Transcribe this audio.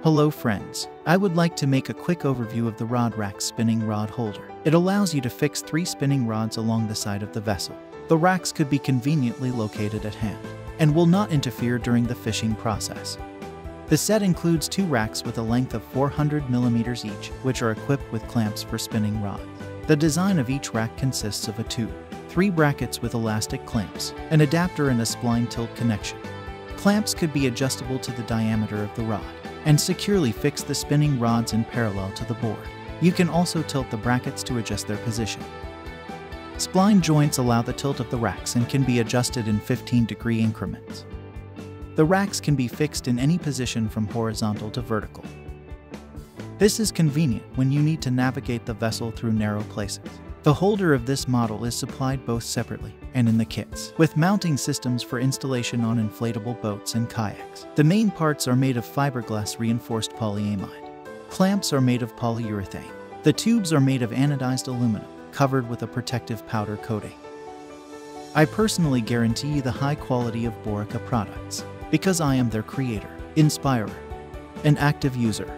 Hello friends, I would like to make a quick overview of the Rod Rack spinning rod holder. It allows you to fix 3 spinning rods along the side of the vessel. The racks could be conveniently located at hand and will not interfere during the fishing process. The set includes 2 racks with a length of 400 mm each, which are equipped with clamps for spinning rods. The design of each rack consists of a tube, 3 brackets with elastic clamps, an adapter and a spline tilt connection. Clamps could be adjustable to the diameter of the rod and securely fix the spinning rods in parallel to the board. You can also tilt the brackets to adjust their position. Spline joints allow the tilt of the racks and can be adjusted in 15-degree increments. The racks can be fixed in any position from horizontal to vertical. This is convenient when you need to navigate the vessel through narrow places. The holder of this model is supplied both separately and in the kits, with mounting systems for installation on inflatable boats and kayaks. The main parts are made of fiberglass reinforced polyamide. Clamps are made of polyurethane. The tubes are made of anodized aluminum, covered with a protective powder coating. I personally guarantee the high quality of BORIKA products because I am their creator, inspirer, and active user.